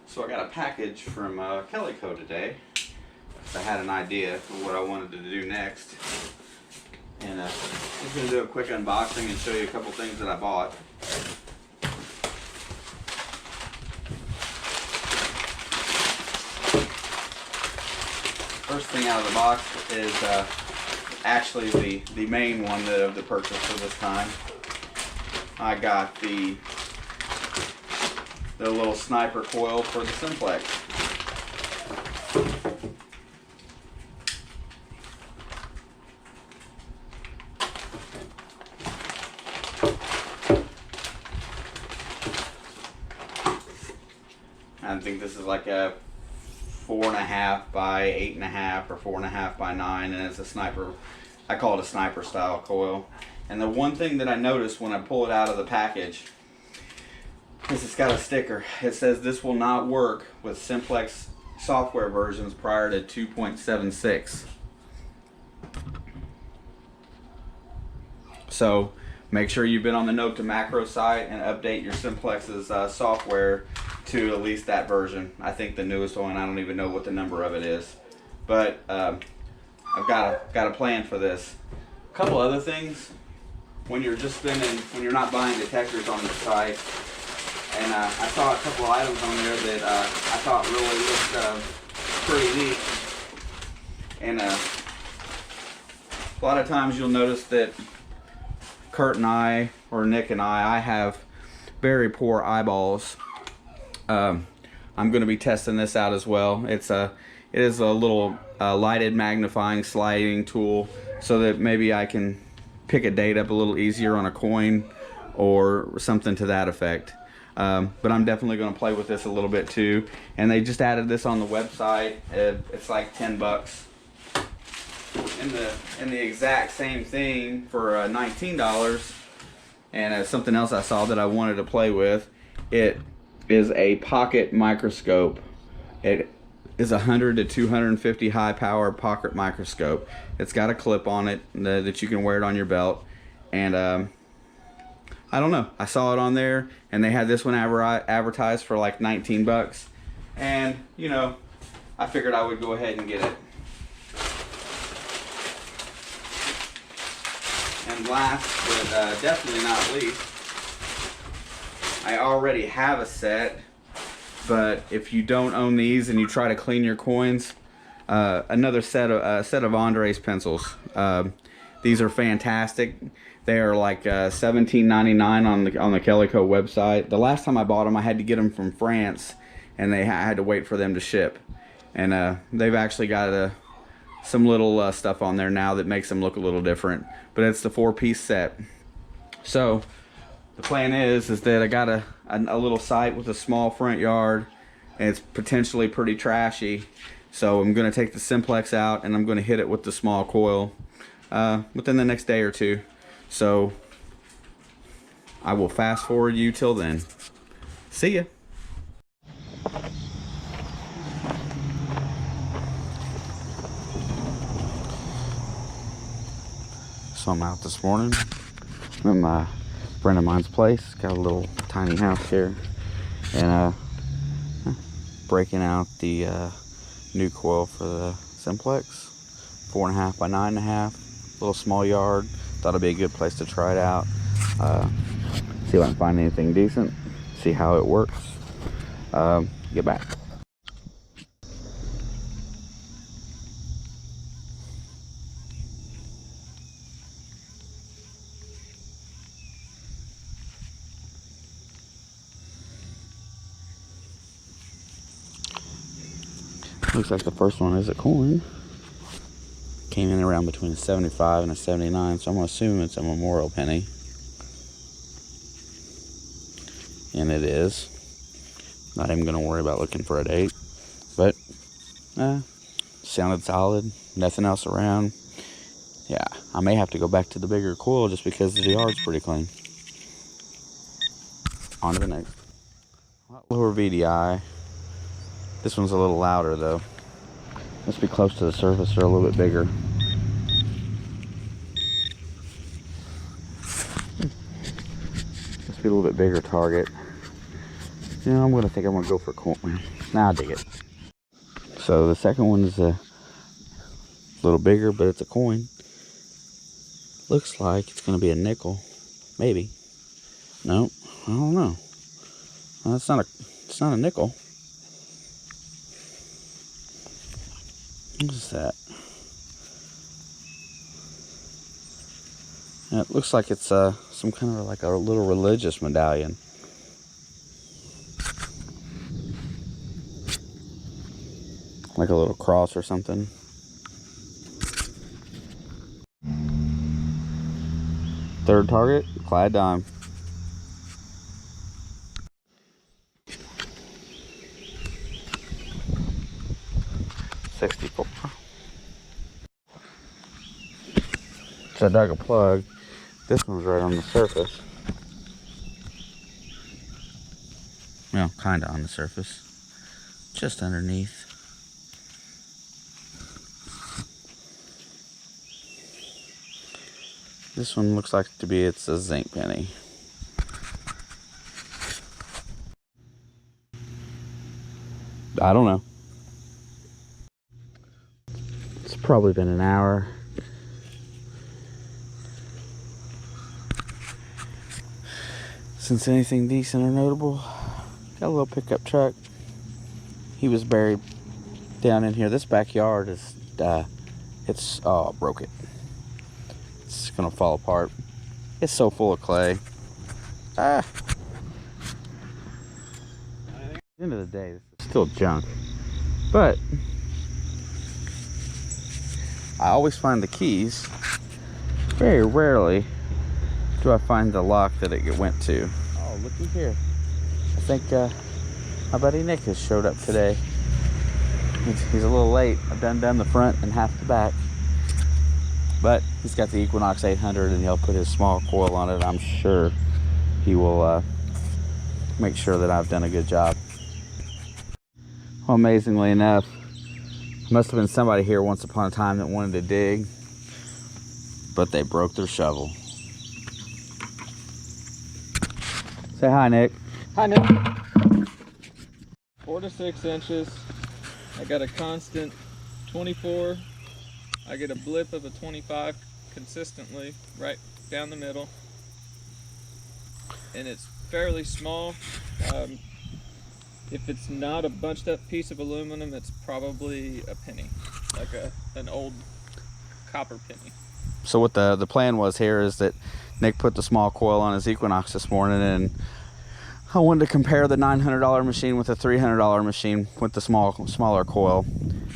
So I got a package from Takeiton today. I had an idea of what I wanted to do next. And I'm just going to do a quick unboxing and show you a couple things that I bought. First thing out of the box is actually the main one of the purchase for this time. I got the little sniper coil for the Simplex. I think this is like a 4.5 by 8.5 or 4.5 by 9, and it's a sniper. I call it a sniper style coil. And the one thing that I noticed when I pull it out of the package is it's got a sticker. It says this will not work with Simplex software versions prior to 2.76. So make sure you've been on the Nokta macro site and update your Simplex's software to at least that version. I think the newest one, I don't even know what the number of it is, but I've got a plan for this. A couple other things when you're just spending, when you're not buying detectors on the site, and I saw a couple of items on there that I thought really looked pretty neat. And a lot of times you'll notice that Kurt and I, or Nick and I have very poor eyeballs. I'm going to be testing this out as well. It is a little lighted magnifying sliding tool, so that maybe I can pick a date up a little easier on a coin or something to that effect. But I'm definitely going to play with this a little bit too. And they just added this on the website. It's like 10 bucks. And the exact same thing for $19. And something else I saw that I wanted to play with. It is a pocket microscope. It is 100 to 250 high power pocket microscope. It's got a clip on it that you can wear it on your belt. And I don't know, I saw it on there and they had this one advertised for like 19 bucks. And you know, I figured I would go ahead and get it. And last but definitely not least, I already have a set, but if you don't own these and you try to clean your coins, another set of Andres pencils. These are fantastic. They are like $17.99 on the Takeiton website. The last time I bought them, I had to get them from France, and I had to wait for them to ship. And they've actually got some little stuff on there now that makes them look a little different. But it's the 4-piece set. So the plan is that I got a little site with a small front yard, and it's potentially pretty trashy. So I'm going to take the Simplex out and I'm going to hit it with the small coil within the next day or two. So I will fast forward you till then. See ya. So I'm out this morning at my friend of mine's place. Got a little tiny house here, and breaking out the new coil for the Simplex, 4.5 by 9.5, little small yard. Thought it'd be a good place to try it out, see if I can find anything decent, see how it works. Get back. Looks like the first one is a coin. Came in around between a 75 and a 79, so I'm going to assume it's a memorial penny. And it is. Not even going to worry about looking for a date. But, sounded solid. Nothing else around. Yeah, I may have to go back to the bigger coil just because the yard's pretty clean. On to the next. Lower VDI. This one's a little louder though. Must be close to the surface or a little bit bigger. Must be a little bit bigger target. You know, I think I'm gonna go for a coin. Nah, I'll dig it. So the second one is a little bigger, but it's a coin. Looks like it's gonna be a nickel, maybe. No, I don't know. It's not a nickel. What is that? And it looks like it's some kind of like a little religious medallion. Like a little cross or something. Third target, clad dime. $64. So I dug a plug. This one's right on the surface. Well, kind of on the surface. Just underneath. This one looks like it's a zinc penny. I don't know. It's probably been an hour. Since anything decent or notable. Got a little pickup truck. He was buried down in here. This backyard is, broke it. It's gonna fall apart. It's so full of clay. At the end of the day, it's still junk. But I always find the keys. Very rarely do I find the lock that it went to. Oh, looky here. I think my buddy Nick has showed up today. He's a little late. I've done the front and half the back. But he's got the Equinox 800 and he'll put his small coil on it. I'm sure he will make sure that I've done a good job. Well, amazingly enough, must have been somebody here once upon a time that wanted to dig, but they broke their shovel. Say hi, Nick. Hi, Nick. 4 to 6 inches. I got a constant 24. I get a blip of a 25 consistently right down the middle. And it's fairly small. If it's not a bunched up piece of aluminum, it's probably a penny, like an old copper penny. So what the plan was here is that Nick put the small coil on his Equinox this morning, and I wanted to compare the $900 machine with a $300 machine with the smaller coil.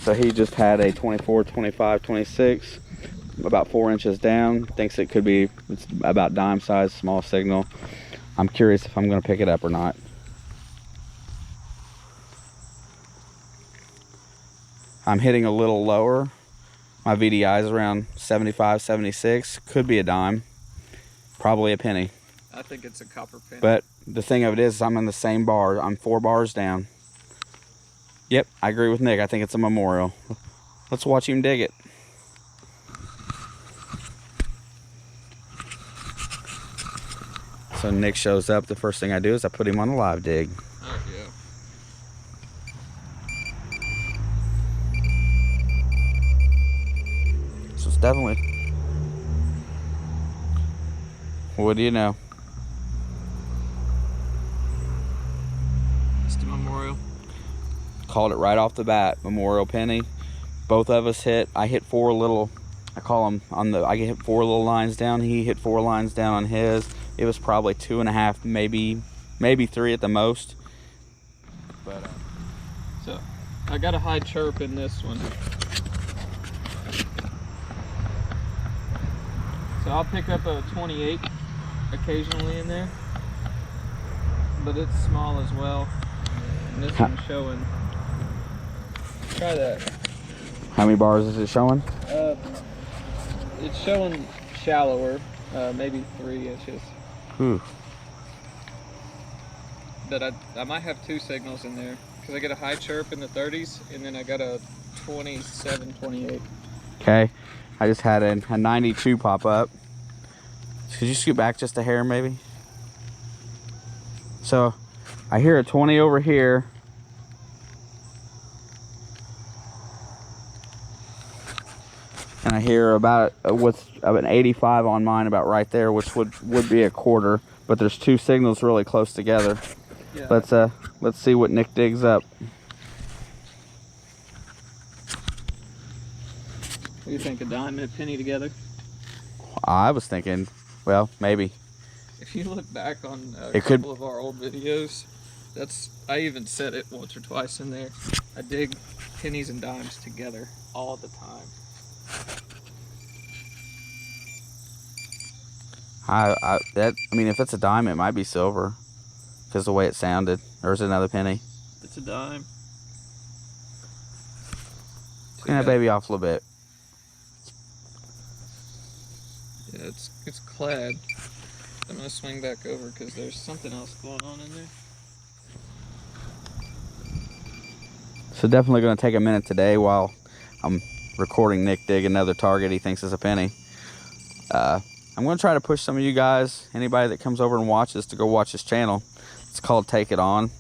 So he just had a 24, 25, 26, about 4 inches down. Thinks it's about dime size, small signal. I'm curious if I'm going to pick it up or not. I'm hitting a little lower. My VDI is around 75, 76. Could be a dime. Probably a penny. I think it's a copper penny. But the thing of it is, I'm in the same bar. I'm 4 bars down. Yep, I agree with Nick. I think it's a memorial. Let's watch him dig it. So Nick shows up. The first thing I do is I put him on a live dig. Oh, yeah. So it's definitely... What do you know? Just a memorial. Called it right off the bat. Memorial penny. Both of us hit. I hit 4 little... I call them on the... I hit 4 little lines down. He hit 4 lines down on his. It was probably 2.5, maybe 3 at the most. But so I got a high chirp in this one. So I'll pick up a 28 occasionally in there, but it's small as well. And this one's showing. Try that. How many bars is it showing? It's showing shallower, maybe 3 inches. Ooh. But I might have 2 signals in there because I get a high chirp in the 30s and then I got a 27, 28. Okay, I just had a 92 pop up. Could you scoot back just a hair maybe? So I hear a 20 over here. And I hear about what's an 85 on mine about right there, which would be a quarter, but there's two signals really close together. Yeah. Let's see what Nick digs up. What do you think, a dime and a penny together? I was thinking, well, maybe. If you look back on a couple of our old videos, I even said it once or twice in there. I dig pennies and dimes together all the time. I mean, if it's a dime, it might be silver, because the way it sounded. Or is it another penny? It's a dime. Clean that baby off a little bit. Yeah, it's clad. I'm gonna swing back over because there's something else going on in there. So definitely going to take a minute today while I'm recording Nick dig another target he thinks is a penny. I'm going to try to push some of you guys, anybody that comes over and watches, to go watch his channel. It's called Takeiton.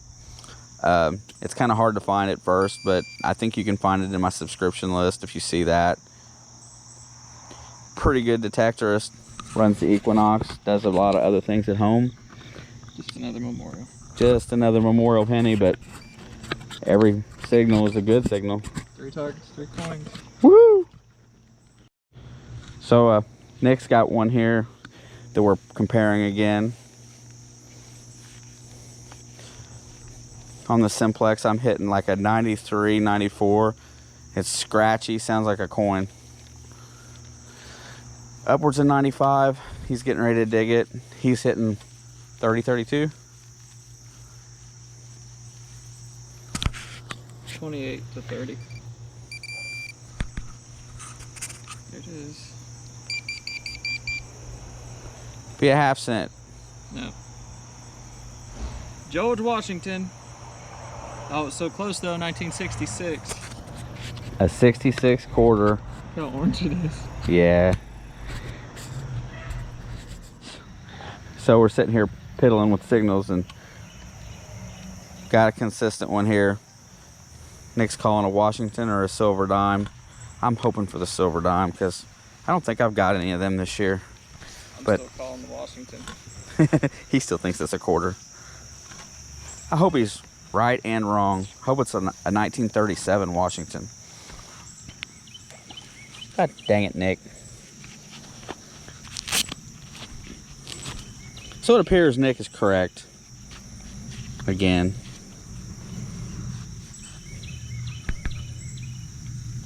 It's kind of hard to find at first, but I think you can find it in my subscription list if you see that. Pretty good detectorist. Runs the Equinox. Does a lot of other things at home. Just another memorial. Just another memorial penny, but every signal is a good signal. 3 targets, 3 coins. Woo! So Nick's got one here that we're comparing again. On the Simplex, I'm hitting like a 93, 94. It's scratchy, sounds like a coin. Upwards of 95. He's getting ready to dig it. He's hitting 30, 32. 28 to 30. There it is. Be a half cent. No. George Washington. Oh, it's so close though, 1966. A 66 quarter. Look how orange it is. Yeah. So we're sitting here piddling with signals and got a consistent one here. Nick's calling a Washington or a silver dime. I'm hoping for the silver dime because I don't think I've got any of them this year. I'm but still calling the Washington. He still thinks it's a quarter. I hope he's right and wrong. Hope it's a 1937 Washington. God dang it, Nick. So it appears Nick is correct. Again.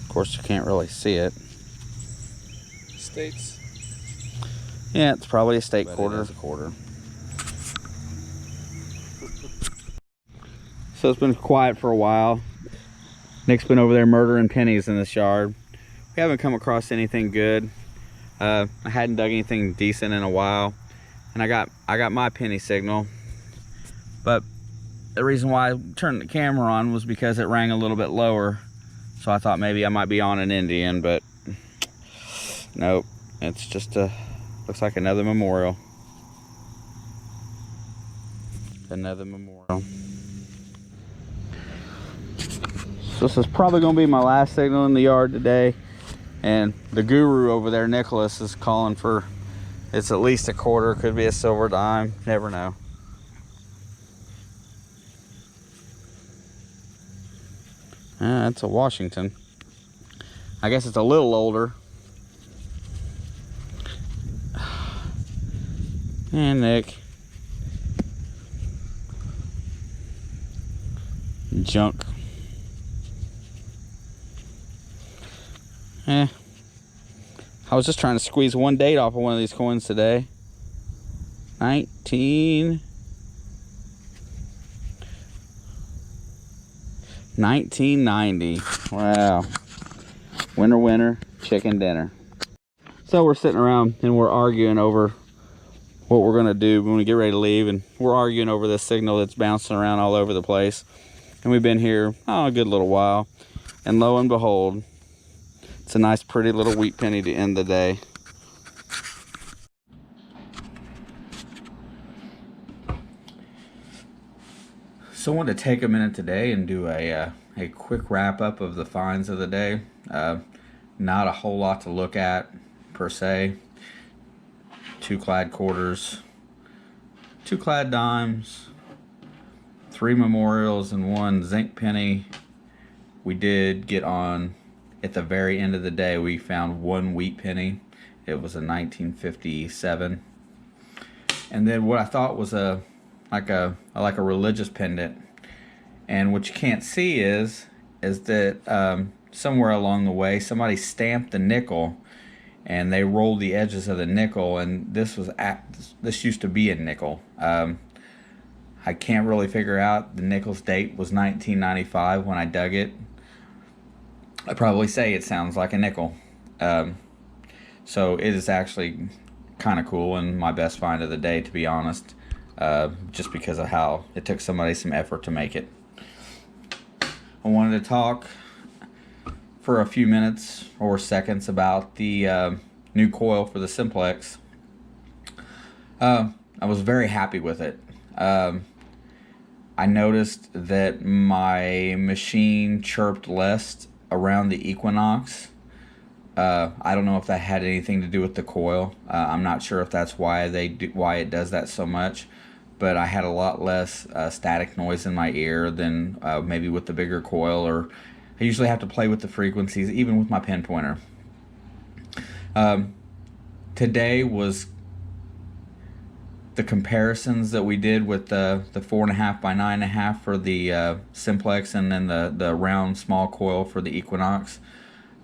Of course, you can't really see it. States. Yeah, it's probably a state quarter. It is a quarter. So it's been quiet for a while. Nick's been over there murdering pennies in this yard. We haven't come across anything good. I hadn't dug anything decent in a while, and I got my penny signal. But the reason why I turned the camera on was because it rang a little bit lower. So I thought maybe I might be on an Indian, but nope. It's just looks like another memorial. Another memorial. So this is probably going to be my last signal in the yard today. And the guru over there, Nicholas, is calling for, it's at least a quarter, could be a silver dime, never know. That's a Washington. I guess it's a little older. And Nick. Junk. I was just trying to squeeze one date off of one of these coins today. 1990. Wow. Winner, winner, chicken dinner. So we're sitting around and we're arguing over what we're going to do when we get ready to leave. And we're arguing over this signal that's bouncing around all over the place. And we've been here, a good little while. And lo and behold, it's a nice, pretty little wheat penny to end the day. So I wanted to take a minute today and do a quick wrap up of the finds of the day. Not a whole lot to look at per se. 2 clad quarters, 2 clad dimes, 3 memorials, and 1 zinc penny. We did get on, at the very end of the day, we found 1 wheat penny. It was a 1957. And then what I thought was like a religious pendant, and what you can't see is that somewhere along the way somebody stamped the nickel, and they rolled the edges of the nickel, and this used to be a nickel. I can't really figure out, the nickel's date was 1995 when I dug it. I'd probably say it sounds like a nickel. So it is actually kind of cool and my best find of the day, to be honest, just because of how it took somebody some effort to make it. I wanted to talk for a few minutes or seconds about the new coil for the Simplex. I was very happy with it. I noticed that my machine chirped less around the Equinox. I don't know if that had anything to do with the coil. I'm not sure if that's why it does that so much, but I had a lot less static noise in my ear than maybe with the bigger coil, or I usually have to play with the frequencies even with my pinpointer. Today was the comparisons that we did with the 4.5 by 9.5 for the Simplex, and then the round small coil for the Equinox.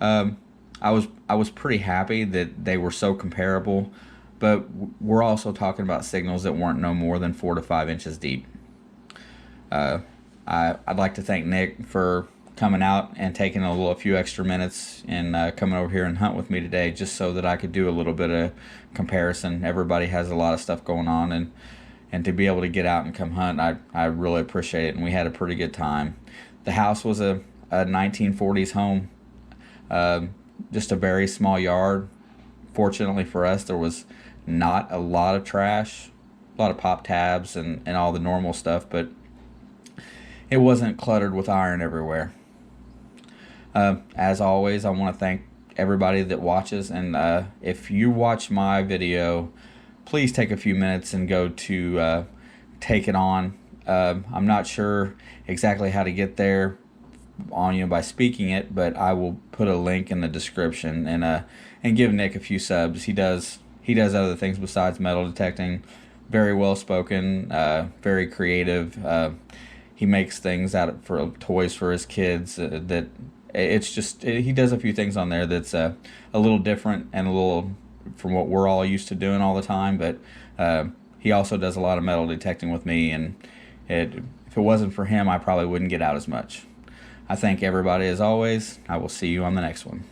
I was pretty happy that they were so comparable, but we're also talking about signals that weren't no more than 4 to 5 inches deep. I'd like to thank Nick for coming out and taking a few extra minutes and coming over here and hunt with me today, just so that I could do a little bit of comparison. Everybody has a lot of stuff going on, and to be able to get out and come hunt, I really appreciate it, and we had a pretty good time. The house was a 1940s home. Just a very small yard. Fortunately for us, there was not a lot of trash, a lot of pop tabs and all the normal stuff, but it wasn't cluttered with iron everywhere. As always, I want to thank everybody that watches, and if you watch my video, please take a few minutes and go to Takeiton. I'm not sure exactly how to get there by speaking it, but I will put a link in the description, and give Nick a few subs. He does other things besides metal detecting. Very well spoken, very creative. He makes things for toys for his kids. He does a few things on there that's a little different and a little from what we're all used to doing all the time. But he also does a lot of metal detecting with me, and if it wasn't for him, I probably wouldn't get out as much. I thank everybody as always. I will see you on the next one.